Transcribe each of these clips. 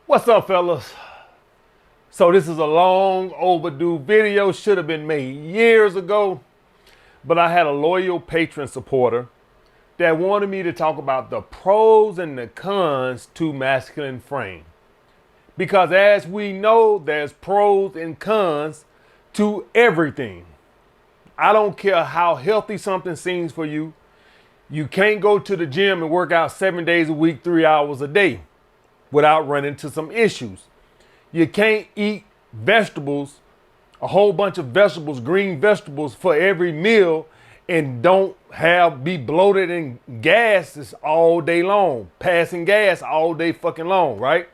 What's up, fellas? So this is a long overdue video, should have been made years ago, but I had a loyal patron supporter that wanted me to talk about the pros and the cons to masculine frame. Because as we know, there's pros and cons to everything. I don't care how healthy something seems for you. You can't go to the gym and work out 7 days a week, 3 hours a day without running into some issues. You can't eat vegetables, a whole bunch of vegetables, green vegetables for every meal and don't be bloated and gases all day long, passing gas all day fucking long, right?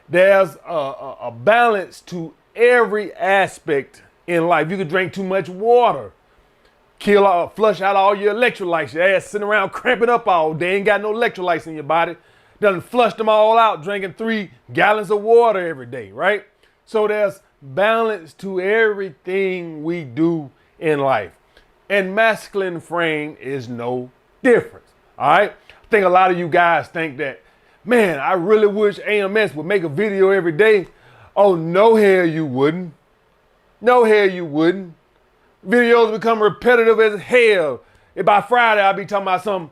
There's a balance to every aspect in life. You could drink too much water, flush out all your electrolytes. Your ass sitting around cramping up all day, ain't got no electrolytes in your body. Done flushed them all out, drinking 3 gallons of water every day, right? So there's balance to everything we do in life. And masculine frame is no different, all right? I think a lot of you guys think that, man, I really wish AMS would make a video every day. Oh, no hell you wouldn't. No hell you wouldn't. Videos become repetitive as hell. And by Friday, I'll be talking about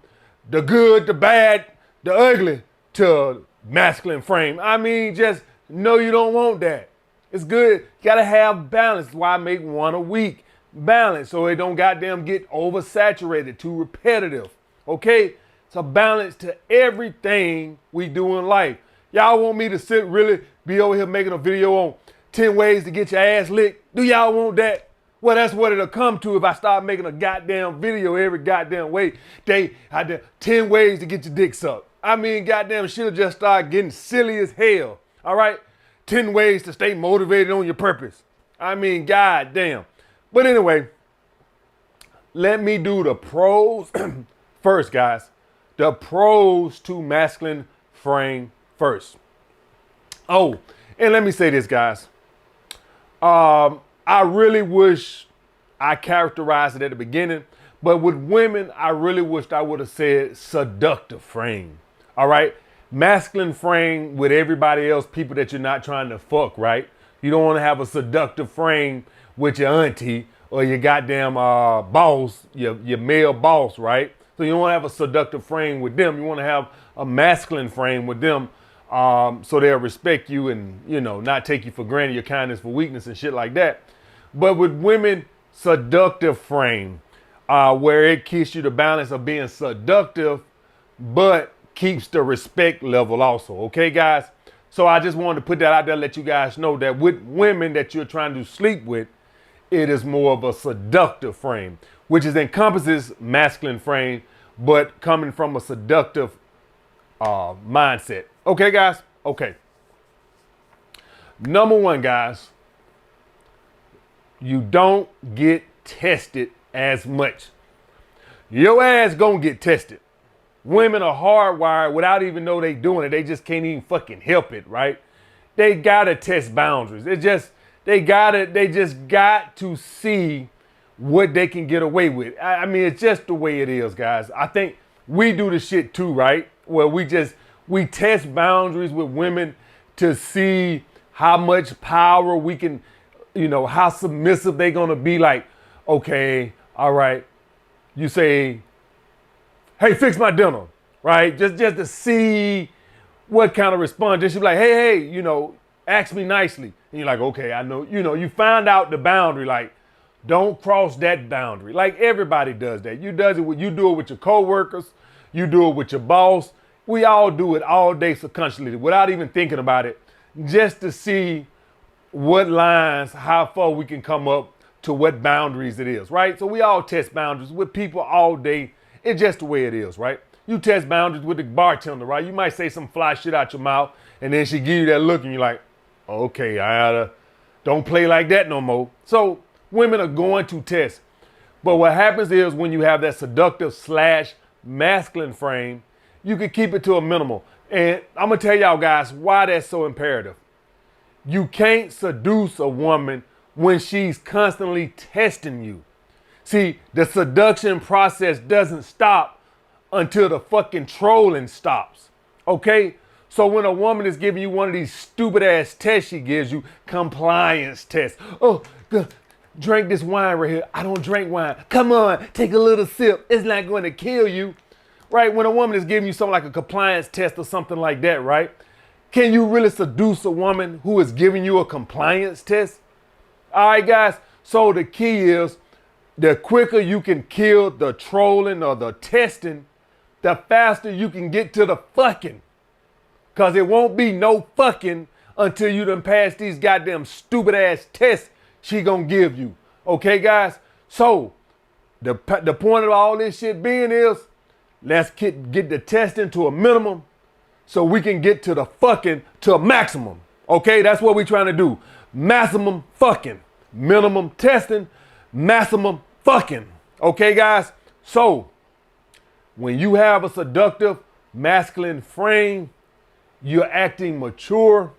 the good, the bad, the ugly to masculine frame. I mean, just know you don't want that. It's good. You gotta have balance. That's why I make one a week. Balance so it don't goddamn get oversaturated, too repetitive. Okay? It's a balance to everything we do in life. Y'all want me to really be over here making a video on 10 ways to get your ass licked? Do y'all want that? Well, that's what it'll come to if I start making a goddamn video every goddamn way. I did 10 ways to get your dick sucked. I mean, goddamn, shit'll just start getting silly as hell. All right? 10 ways to stay motivated on your purpose. I mean, goddamn. But anyway, let me do the pros first, guys. The pros to masculine frame first. Oh, and let me say this, guys. I really wish I characterized it at the beginning, but with women, I really wished I would have said seductive frame. All right? Masculine frame with everybody else, people that you're not trying to fuck, right? You don't want to have a seductive frame with your auntie or your goddamn boss, your male boss, right? So you don't want to have a seductive frame with them. You want to have a masculine frame with them so they'll respect you and, not take you for granted, your kindness for weakness and shit like that. But with women, seductive frame, where it keeps you the balance of being seductive, but keeps the respect level also. Okay, guys? So I just wanted to put that out there, let you guys know that with women that you're trying to sleep with, it is more of a seductive frame, which encompasses masculine frame, but coming from a seductive mindset. Okay, guys? Okay. Number one, guys, you don't get tested as much. Your ass gonna get tested. Women are hardwired without even know they doing it. They just can't even fucking help it, right? They gotta test boundaries. They just got to see what they can get away with. I mean, it's just the way it is, guys. I think we do the shit too, right? Where we test boundaries with women to see how much power we can, how submissive they gonna be. Like, okay, all right, you say, hey, fix my dinner, right? Just to see what kind of response. Just be like, hey, ask me nicely. And you're like, okay, I know, you find out the boundary, like, don't cross that boundary. Like everybody does that. You do it with your coworkers, you do it with your boss. We all do it all day subconsciously without even thinking about it, just to see what lines, how far we can come up to what boundaries it is, right? So we all test boundaries with people all day. It's just the way it is, right? You test boundaries with the bartender, right? You might say some fly shit out your mouth, and then she give you that look, and you're like, okay, don't play like that no more. So women are going to test. But what happens is when you have that seductive / masculine frame, you can keep it to a minimal. And I'm going to tell y'all guys why that's so imperative. You can't seduce a woman when she's constantly testing you. See, the seduction process doesn't stop until the fucking trolling stops. Okay? So when a woman is giving you one of these stupid ass tests she gives you, compliance tests. Oh, drink this wine right here. I don't drink wine. Come on, take a little sip. It's not going to kill you. Right? When a woman is giving you something like a compliance test or something like that, right? Can you really seduce a woman who is giving you a compliance test? All right, guys. So the key is the quicker you can kill the trolling or the testing, the faster you can get to the fucking. Because it won't be no fucking until you done pass these goddamn stupid ass tests she gonna give you. Okay, guys? So the point of all this shit being is, let's get the testing to a minimum so we can get to the fucking to a maximum. Okay, that's what we're trying to do. Maximum fucking. Minimum testing, maximum fucking. Okay, guys? So when you have a seductive masculine frame, you're acting mature.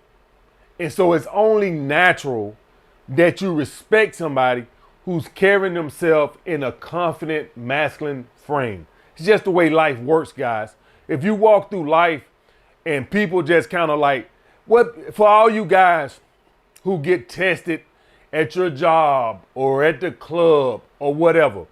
And so it's only natural that you respect somebody who's carrying themselves in a confident masculine frame. It's just the way life works, guys. If you walk through life and people just kind of like, what, for all you guys who get tested at your job or at the club or whatever,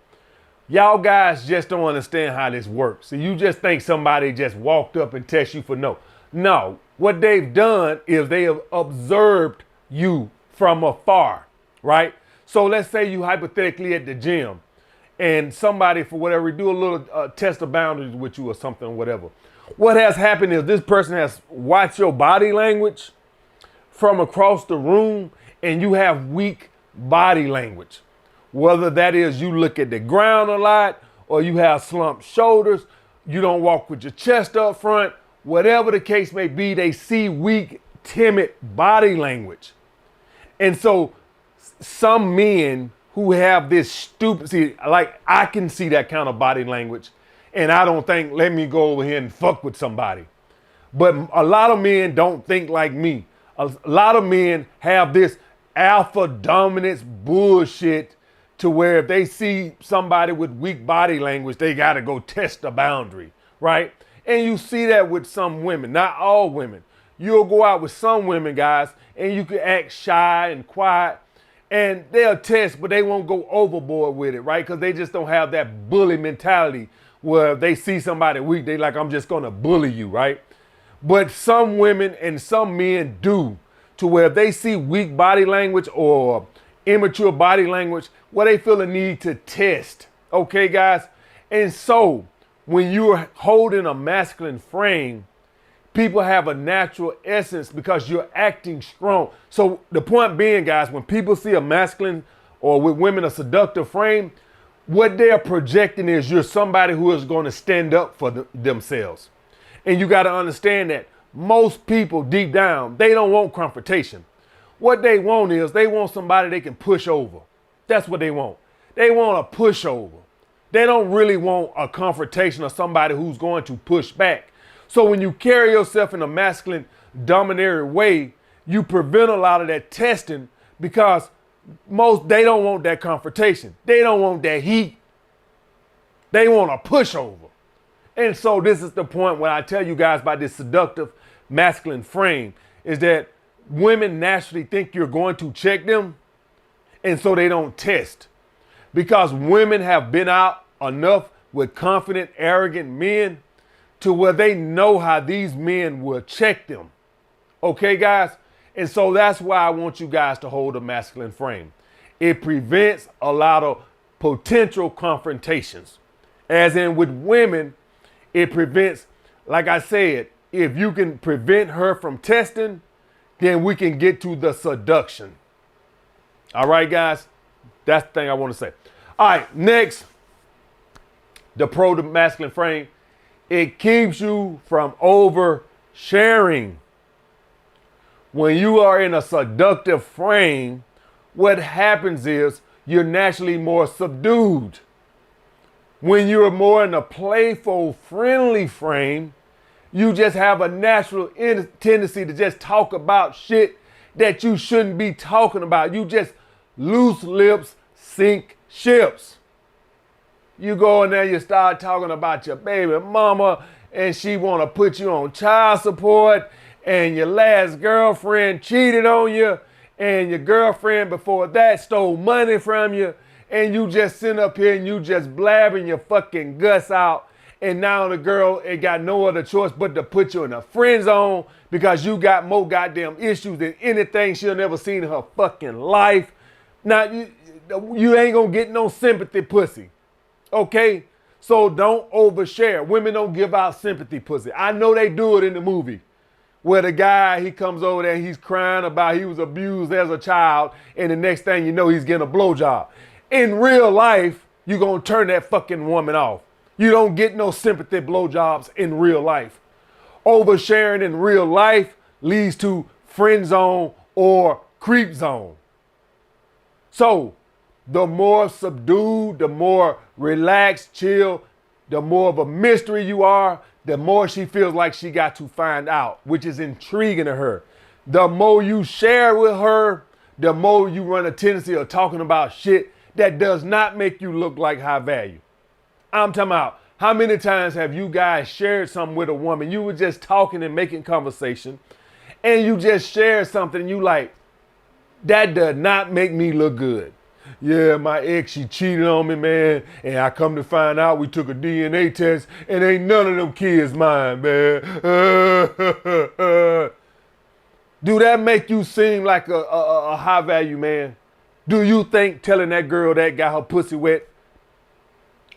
y'all guys just don't understand how this works. So you just think somebody just walked up and tested you for no. No, what they've done is they have observed you from afar, right? So let's say you hypothetically at the gym and somebody, for whatever, do a little test of boundaries with you or something, whatever. What has happened is this person has watched your body language from across the room, and you have weak body language. Whether that is you look at the ground a lot, or you have slumped shoulders, you don't walk with your chest up front, whatever the case may be, they see weak, timid body language. And so some men who have this stupid, see, like I can see that kind of body language, and I don't think, let me go over here and fuck with somebody. But a lot of men don't think like me. A lot of men have this alpha dominance bullshit to where if they see somebody with weak body language, they got to go test the boundary, right? And you see that with some women, not all women. You'll go out with some women, guys, and you can act shy and quiet, and they'll test, but they won't go overboard with it, right? Because they just don't have that bully mentality where if they see somebody weak, they like, I'm just going to bully you, right? But some women and some men do, to where if they see weak body language or immature body language, well, they feel a need to test. Okay, guys? And so when you're holding a masculine frame, people have a natural essence because you're acting strong. So the point being, guys, when people see a masculine or with women a seductive frame, what they're projecting is you're somebody who is going to stand up for themselves. And you got to understand that most people deep down, they don't want confrontation. What they want is they want somebody they can push over. That's what they want. They want a pushover. They don't really want a confrontation or somebody who's going to push back. So when you carry yourself in a masculine, domineering way, you prevent a lot of that testing because they don't want that confrontation. They don't want that heat. They want a pushover. And so this is the point when I tell you guys about this seductive masculine frame is that women naturally think you're going to check them, and so they don't test. Because women have been out enough with confident, arrogant men to where they know how these men will check them. Okay, guys? And so that's why I want you guys to hold a masculine frame. It prevents a lot of potential confrontations. As in with women, it prevents, like I said, if you can prevent her from testing, then we can get to the seduction. All right, guys? That's the thing I want to say. All right, next, the pro to masculine frame. It keeps you from oversharing. When you are in a seductive frame, what happens is you're naturally more subdued. When you're more in a playful, friendly frame, you just have a natural tendency to just talk about shit that you shouldn't be talking about. You just loose lips sink ships. You go in there, you start talking about your baby mama, and she want to put you on child support, and your last girlfriend cheated on you, and your girlfriend before that stole money from you, and you just sit up here and you just blabbing your fucking guts out, and now the girl ain't got no other choice but to put you in a friend zone because you got more goddamn issues than anything she'll never seen in her fucking life. Now, you ain't gonna get no sympathy pussy. Okay? So don't overshare. Women don't give out sympathy pussy. I know they do it in the movie where the guy, he comes over there and he's crying about he was abused as a child, and the next thing you know, he's getting a blowjob. In real life, you're gonna turn that fucking woman off. You don't get no sympathy blowjobs in real life. Oversharing in real life leads to friend zone or creep zone. So, the more subdued, the more relaxed, chill, the more of a mystery you are, the more she feels like she got to find out, which is intriguing to her. The more you share with her, the more you run a tendency of talking about shit that does not make you look like high value. I'm talking about, how many times have you guys shared something with a woman? You were just talking and making conversation, and you just shared something and you like, that does not make me look good. Yeah, my ex, she cheated on me, man. And I come to find out we took a DNA test and ain't none of them kids mine, man. Do that make you seem like a high value man? Do you think telling that girl that got her pussy wet?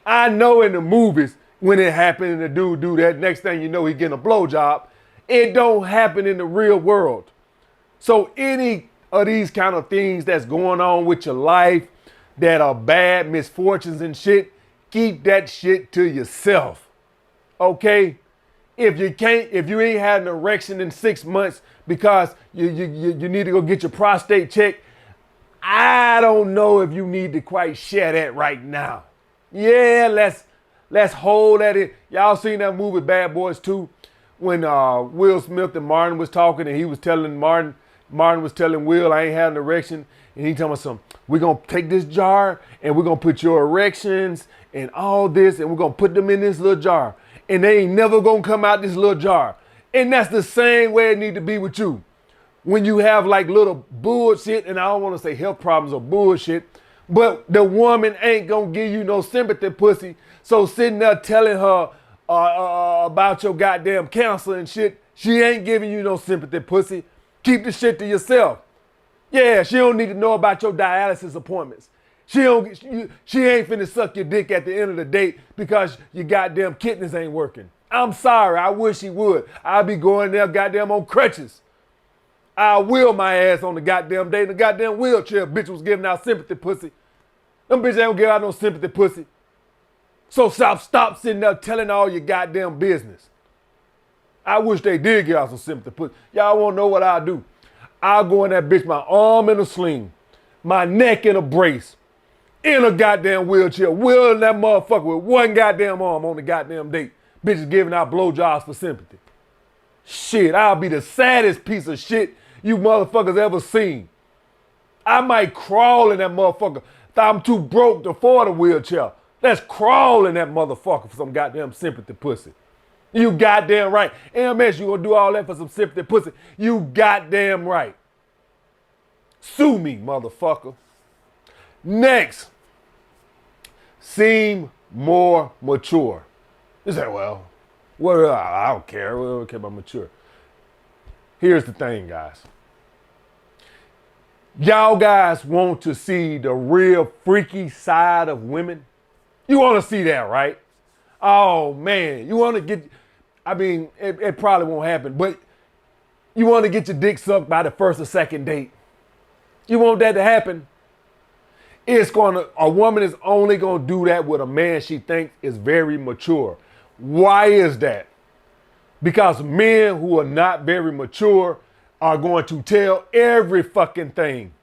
I know in the movies when it happened and the dude do that, next thing you know he getting a blowjob. It don't happen in the real world. So any of these kind of things that's going on with your life that are bad misfortunes and shit, keep that shit to yourself. Okay? If you ain't had an erection in 6 months because you need to go get your prostate checked, I don't know if you need to quite share that right now. Yeah, let's hold that in. Y'all seen that movie Bad Boys 2 when Will Smith and Martin was talking and he was telling Martin was telling Will, I ain't had an erection. And he telling me something, we're going to take this jar and we're going to put your erections and all this and we're going to put them in this little jar. And they ain't never going to come out this little jar. And that's the same way it need to be with you. When you have like little bullshit, and I don't want to say health problems or bullshit, but the woman ain't going to give you no sympathy pussy. So sitting there telling her about your goddamn cancer and shit, she ain't giving you no sympathy pussy. Keep the shit to yourself. Yeah, she don't need to know about your dialysis appointments. She ain't finna suck your dick at the end of the day because your goddamn kidneys ain't working. I'm sorry, I wish she would. I'll be going there goddamn on crutches. I'll wheel my ass on the goddamn day in the goddamn wheelchair. Bitch was giving out sympathy pussy. Them bitches ain't gonna give out no sympathy pussy. So stop sitting there telling all your goddamn business. I wish they did give out some sympathy pussy. Y'all wanna know what I'll do? I'll go in that bitch, my arm in a sling, my neck in a brace, in a goddamn wheelchair, wheeling that motherfucker with one goddamn arm on the goddamn date. Bitches giving out blowjobs for sympathy. Shit, I'll be the saddest piece of shit you motherfuckers ever seen. I might crawl in that motherfucker. I'm too broke to afford a wheelchair. Let's crawl in that motherfucker for some goddamn sympathy pussy. You goddamn right. MS, you gonna do all that for some sympathy pussy? You goddamn right. Sue me, motherfucker. Next, seem more mature. You say, well, I don't care. We don't care about mature. Here's the thing, guys. Y'all guys want to see the real freaky side of women? You want to see that, right? Oh, man. You want to get... I mean, it probably won't happen, but you want to get your dick sucked by the first or second date. You want that to happen? A woman is only going to do that with a man she thinks is very mature. Why is that? Because men who are not very mature are going to tell every fucking thing.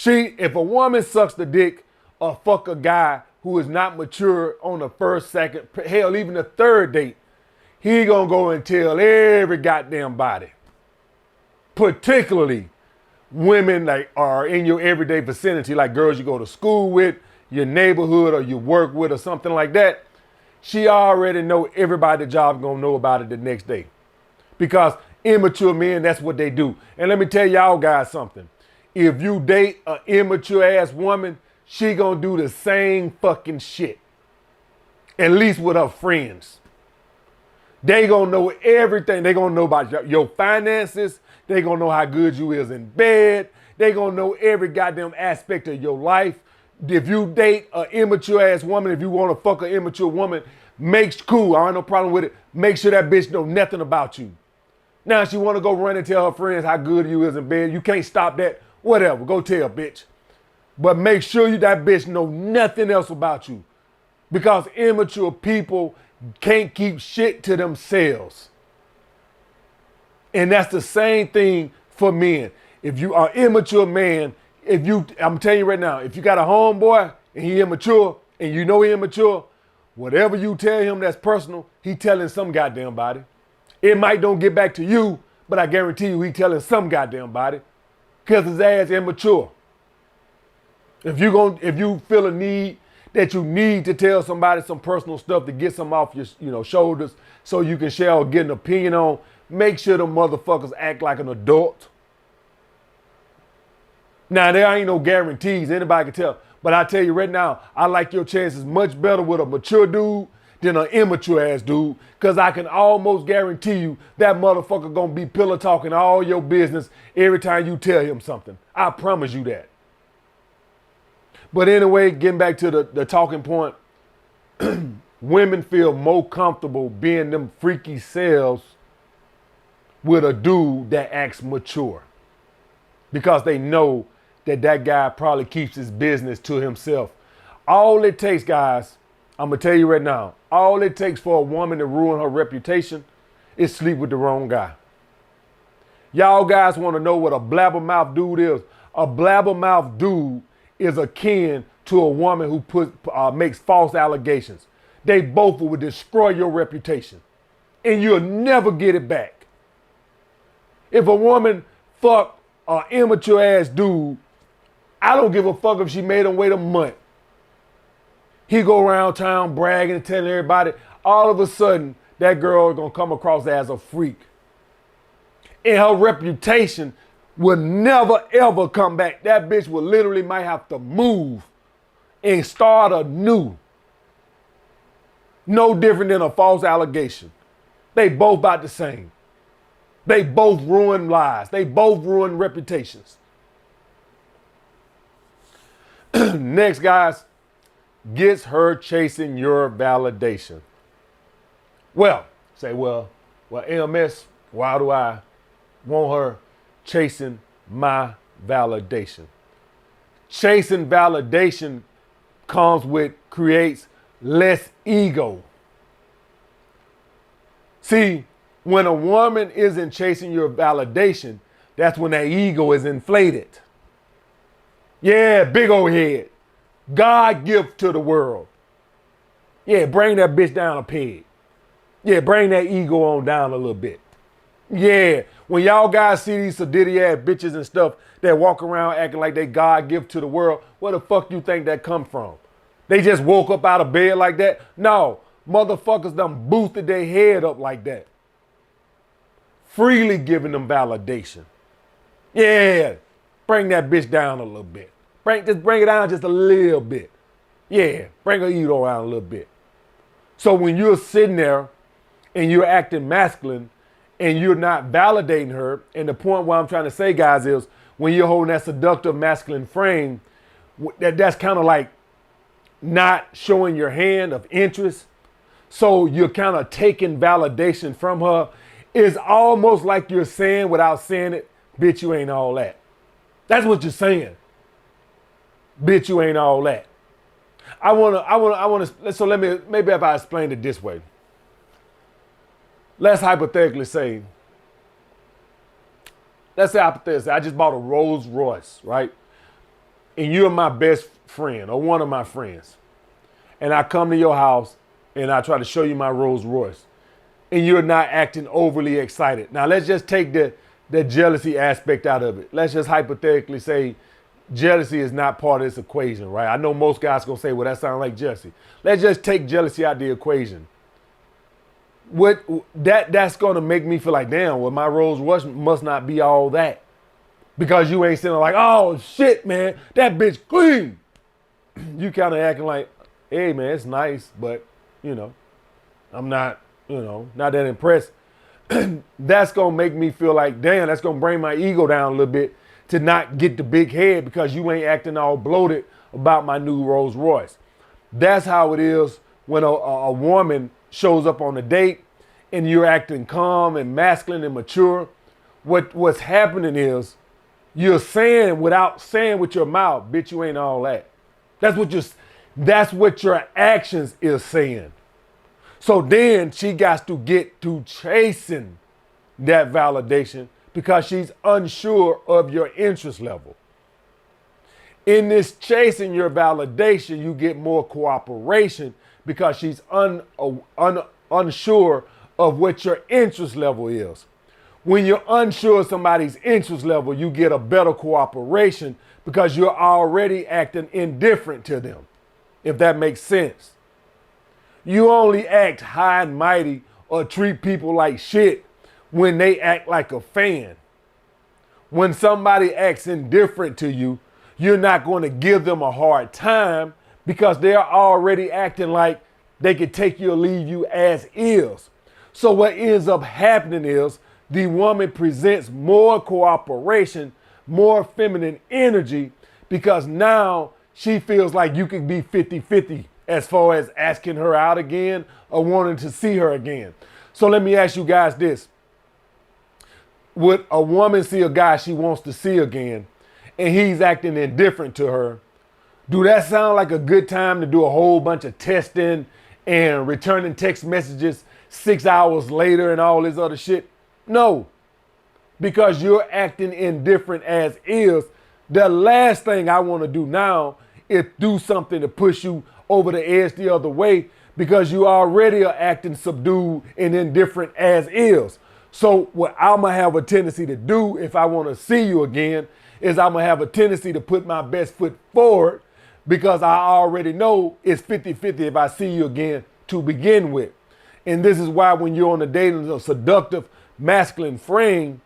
If a woman sucks the dick or fuck a guy who is not mature on the first, second, hell, even the third date, he gonna go and tell every goddamn body. Particularly women that are in your everyday vicinity, like girls you go to school with, your neighborhood or you work with or something like that, she already know everybody at the job gonna know about it the next day. Because immature men, that's what they do. And let me tell y'all guys something. If you date an immature ass woman, she gonna do the same fucking shit. At least with her friends. They gonna know everything. They gonna know about your finances. They gonna know how good you is in bed. They gonna know every goddamn aspect of your life. If you date an immature ass woman, if you want to fuck an immature woman, cool. I ain't no problem with it. Make sure that bitch know nothing about you. Now she want to go run and tell her friends how good you is in bed. You can't stop that. Whatever. Go tell, bitch. But make sure that bitch know nothing else about you. Because immature people can't keep shit to themselves. And that's the same thing for men. If you are immature man, I'm telling you right now, if you got a homeboy and he immature and you know he immature, whatever you tell him that's personal, he telling some goddamn body. It might don't get back to you, but I guarantee you he telling some goddamn body because his ass immature. If you feel a need that you need to tell somebody some personal stuff to get some off your shoulders so you can share or get an opinion on, make sure the motherfuckers act like an adult. Now, there ain't no guarantees. Anybody can tell. But I tell you right now, I like your chances much better with a mature dude than an immature ass dude. Because I can almost guarantee you that motherfucker gonna be pillow talking all your business every time you tell him something. I promise you that. But anyway, getting back to the talking point, women feel more comfortable being them freaky selves with a dude that acts mature. Because they know that guy probably keeps his business to himself. All it takes, guys, I'm going to tell you right now, all it takes for a woman to ruin her reputation is sleep with the wrong guy. Y'all guys want to know what a blabbermouth dude is? A blabbermouth dude is akin to a woman who makes false allegations. They both will destroy your reputation, and you'll never get it back. If a woman fuck an immature ass dude, I don't give a fuck if she made him wait a month. He go around town bragging and telling everybody. All of a sudden, that girl is gonna come across as a freak, and her reputation will never ever come back. That bitch will literally might have to move and start anew. No different than a false allegation. They both about the same. They both ruin lives. They both ruin reputations. Next, guys, gets her chasing your validation. Well, AMS, why do I want her chasing my validation? Chasing validation creates less ego. See, when a woman isn't chasing your validation, that's when that ego is inflated. Yeah, big old head. God gift to the world. Yeah, bring that bitch down a peg. Yeah, bring that ego on down a little bit. Yeah, when y'all guys see these sadiddy ass bitches and stuff that walk around acting like they God gift to the world, where the fuck you think that come from? They just woke up out of bed like that? No, motherfuckers done boosted their head up like that. Freely giving them validation. Yeah, bring that bitch down a little bit. Just bring it down just a little bit. Yeah, bring her ego down a little bit. So when you're sitting there and you're acting masculine and you're not validating her, and the point what I'm trying to say, guys, is when you're holding that seductive masculine frame, that's kind of like not showing your hand of interest. So you're kind of taking validation from her. It's almost like you're saying without saying it, bitch, you ain't all that. That's what you're saying. Bitch, you ain't all that. So maybe if I explain it this way. Let's hypothetically say, I just bought a Rolls Royce, right? And you're my best friend or one of my friends. And I come to your house and I try to show you my Rolls Royce. And you're not acting overly excited. Now let's just take the jealousy aspect out of it. Let's just hypothetically say jealousy is not part of this equation, right? I know most guys gonna say, well, that sounds like jealousy. Let's just take jealousy out of the equation. That's gonna make me feel like, damn, well, my Rolls Royce must not be all that. Because you ain't sitting like, oh shit, man, that bitch clean. You kind of acting like, hey man, it's nice, but I'm not, not that impressed. That's gonna make me feel like, damn, that's gonna bring my ego down a little bit to not get the big head because you ain't acting all bloated about my new Rolls Royce. That's how it is when a woman shows up on a date and you're acting calm and masculine and mature. What's happening is you're saying without saying with your mouth, bitch, you ain't all that. That's what your actions is saying. So then she got to get to chasing that validation because she's unsure of your interest level. In this chasing your validation, you get more cooperation because she's unsure of what your interest level is. When you're unsure of somebody's interest level, you get a better cooperation because you're already acting indifferent to them, if that makes sense. You only act high and mighty or treat people like shit when they act like a fan. When somebody acts indifferent to you, you're not going to give them a hard time because they're already acting like they could take you or leave you as is. So what ends up happening is the woman presents more cooperation, more feminine energy, because now she feels like you can be 50-50 as far as asking her out again or wanting to see her again. So let me ask you guys this. Would a woman see a guy she wants to see again and he's acting indifferent to her? Do that sound like a good time to do a whole bunch of testing and returning text messages 6 hours later and all this other shit? No, because you're acting indifferent as is. The last thing I want to do now is do something to push you over the edge the other way because you already are acting subdued and indifferent as is. So what I'm going to have a tendency to do if I want to see you again is I'm going to have a tendency to put my best foot forward because I already know it's 50-50 if I see you again to begin with. And this is why when you're on a dating a seductive masculine frame,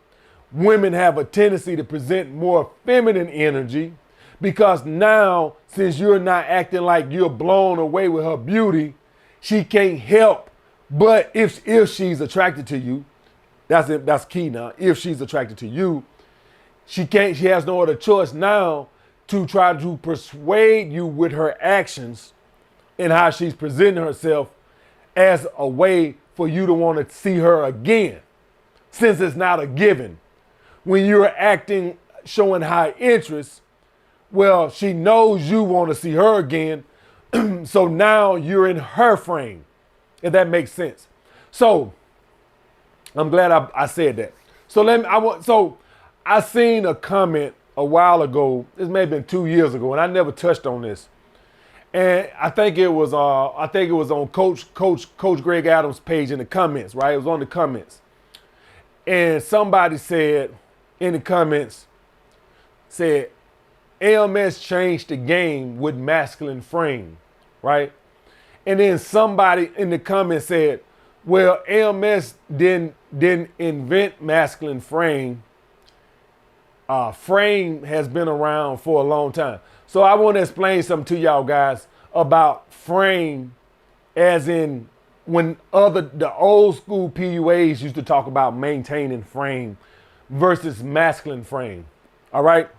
women have a tendency to present more feminine energy because now, since you're not acting like you're blown away with her beauty, she can't help but if she's attracted to you, that's key now. If she's attracted to you, she has no other choice now to try to persuade you with her actions and how she's presenting herself as a way for you to want to see her again, since it's not a given. When you're acting, showing high interest, well, she knows you want to see her again, so now you're in her frame, if that makes sense. So I'm glad I said that. So I seen a comment a while ago. This may have been 2 years ago, and I never touched on this. And I think it was on Coach Greg Adams' page in the comments, right? It was on the comments. And somebody said in the comments, said, AMS changed the game with masculine frame, right? And then somebody in the comments said, well, AMS didn't invent masculine frame. Frame has been around for a long time. So I want to explain something to y'all guys about frame, as in when the old school PUAs used to talk about maintaining frame versus masculine frame. All right.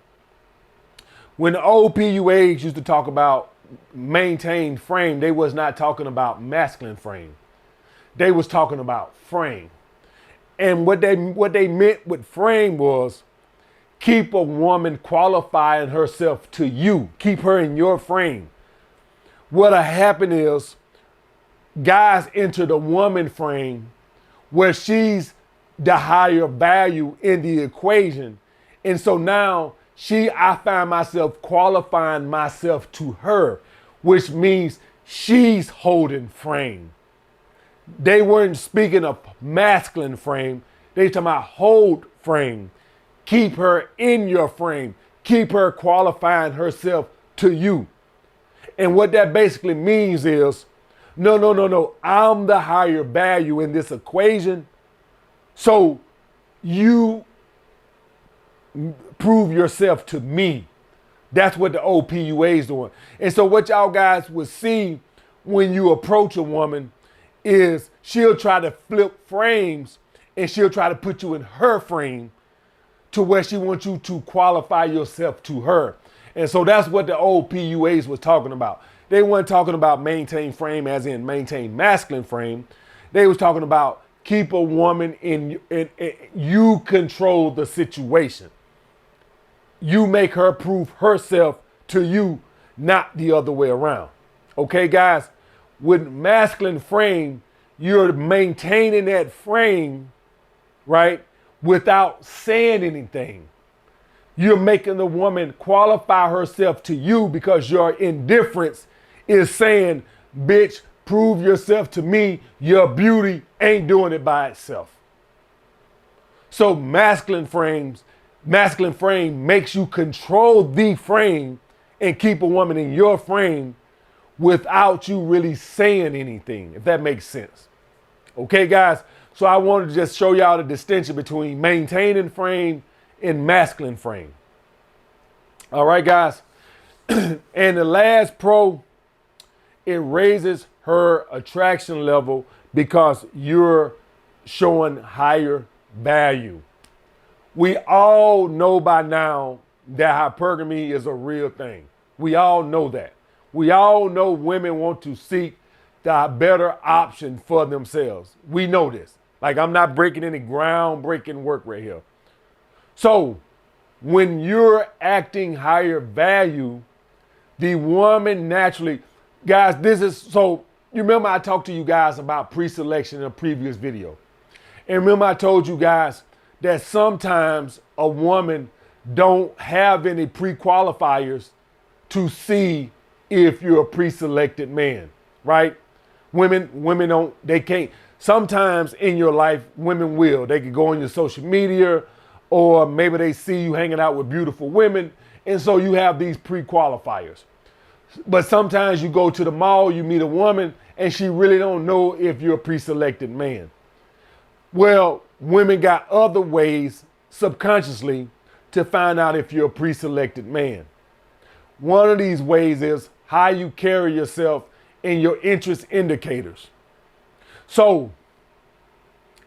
When the old PUAs used to talk about maintain frame, they was not talking about masculine frame. They was talking about frame. And what they meant with frame was keep a woman qualifying herself to you. Keep her in your frame. What'll happen is guys enter the woman frame where she's the higher value in the equation. And so now I find myself qualifying myself to her, which means she's holding frame. They weren't speaking of masculine frame. They talking about hold frame. Keep her in your frame. keep her qualifying herself to you. And what that basically means is, no, I'm the higher value in this equation. So you prove yourself to me. That's what the OPUA is doing. And so what y'all guys will see when you approach a woman is she'll try to flip frames and she'll try to put you in her frame to where she wants you to qualify yourself to her. And so that's what the old PUAs was talking about. They weren't talking about maintain frame as in maintain masculine frame. They was talking about keep a woman in you control the situation. You make her prove herself to you, not the other way around. Okay, guys? With masculine frame, you're maintaining that frame, right, without saying anything. You're making the woman qualify herself to you because your indifference is saying, bitch, prove yourself to me. Your beauty ain't doing it by itself. So masculine frame makes you control the frame and keep a woman in your frame without you really saying anything, if that makes sense. Okay, guys? So I wanted to just show y'all the distinction between maintaining frame and masculine frame. All right, guys? And the last pro, it raises her attraction level because you're showing higher value. We all know by now that hypergamy is a real thing. We all know that. We all know women want to seek the better option for themselves. We know this. Like, I'm not breaking any groundbreaking work right here. So when you're acting higher value, the woman naturally, guys, so you remember I talked to you guys about pre-selection in a previous video. And remember I told you guys that sometimes a woman don't have any pre-qualifiers to see if you're a pre-selected man, right? Women don't, they can't. Sometimes in your life, women will. They can go on your social media, or maybe they see you hanging out with beautiful women, and so you have these pre-qualifiers. But sometimes you go to the mall, you meet a woman, and she really don't know if you're a pre-selected man. Well, women got other ways subconsciously to find out if you're a pre-selected man. One of these ways is how you carry yourself and your interest indicators. So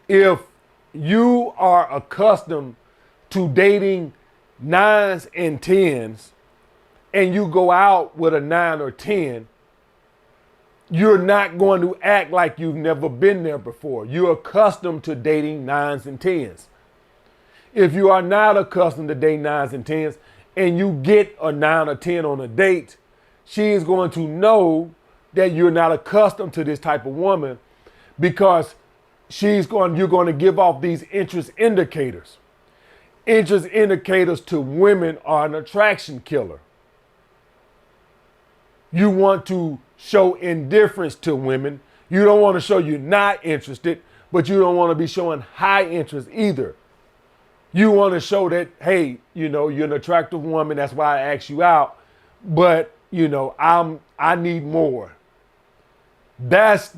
if you are accustomed to dating 9s and 10s and you go out with a 9 or 10, you're not going to act like you've never been there before. You're accustomed to dating 9s and 10s. If you are not accustomed to dating 9s and 10s and you get a 9 or 10 on a date, she is going to know that you're not accustomed to this type of woman because you're going to give off these interest indicators. Interest indicators to women are an attraction killer. You want to show indifference to women. You don't want to show you're not interested, but you don't want to be showing high interest either. You want to show that, hey, you're an attractive woman. That's why I asked you out. But, I need more. That's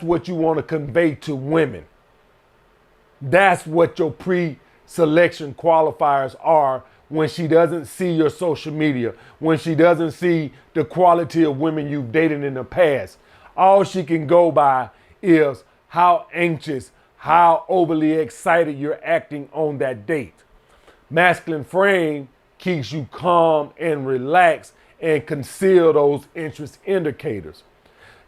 what you want to convey to women. That's what your pre-selection qualifiers are when she doesn't see your social media, when she doesn't see the quality of women you've dated in the past. All she can go by is how anxious, how overly excited you're acting on that date. Masculine frame keeps you calm and relaxed and conceal those interest indicators.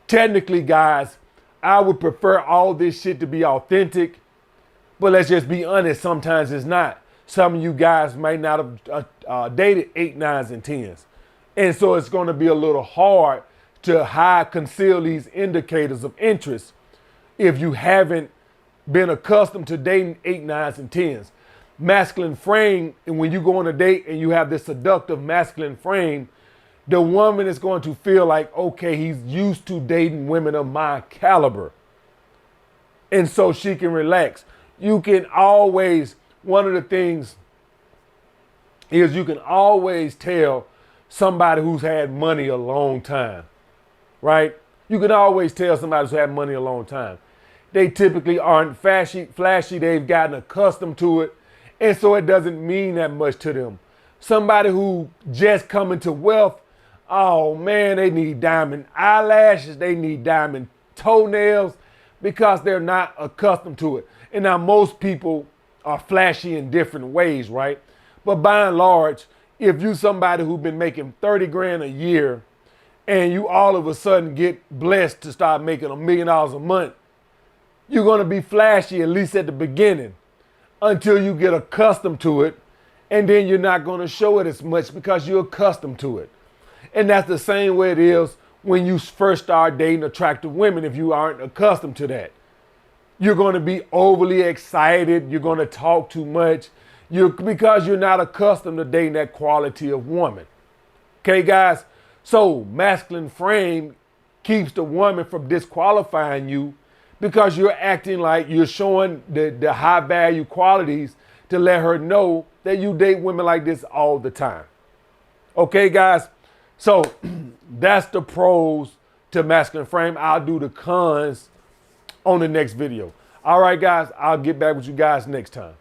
Technically, guys, I would prefer all this shit to be authentic, but let's just be honest, sometimes it's not. Some of you guys might not have dated 8, 9s, and 10s. And so it's going to be a little hard to conceal these indicators of interest if you haven't been accustomed to dating 8, 9s, and 10s. Masculine frame, and when you go on a date and you have this seductive masculine frame, the woman is going to feel like, okay, he's used to dating women of my caliber. And so she can relax. You can always, one of the things is you can always tell somebody who's had money a long time, right? You can always tell somebody who's had money a long time. They typically aren't flashy. They've gotten accustomed to it. And so it doesn't mean that much to them. Somebody who just coming to wealth, oh man, they need diamond eyelashes. They need diamond toenails because they're not accustomed to it. And now most people are flashy in different ways, right? But by and large, if you somebody who's been making 30 grand a year and you all of a sudden get blessed to start making $1 million a month, you're going to be flashy, at least at the beginning, until you get accustomed to it. And then you're not going to show it as much because you're accustomed to it. And that's the same way it is when you first start dating attractive women if you aren't accustomed to that. You're going to be overly excited. You're going to talk too much because you're not accustomed to dating that quality of woman. Okay, guys? So masculine frame keeps the woman from disqualifying you because you're acting like you're showing the high value qualities to let her know that you date women like this all the time. Okay, guys? So that's the pros to masculine frame. I'll do the cons on the next video. All right, guys, I'll get back with you guys next time.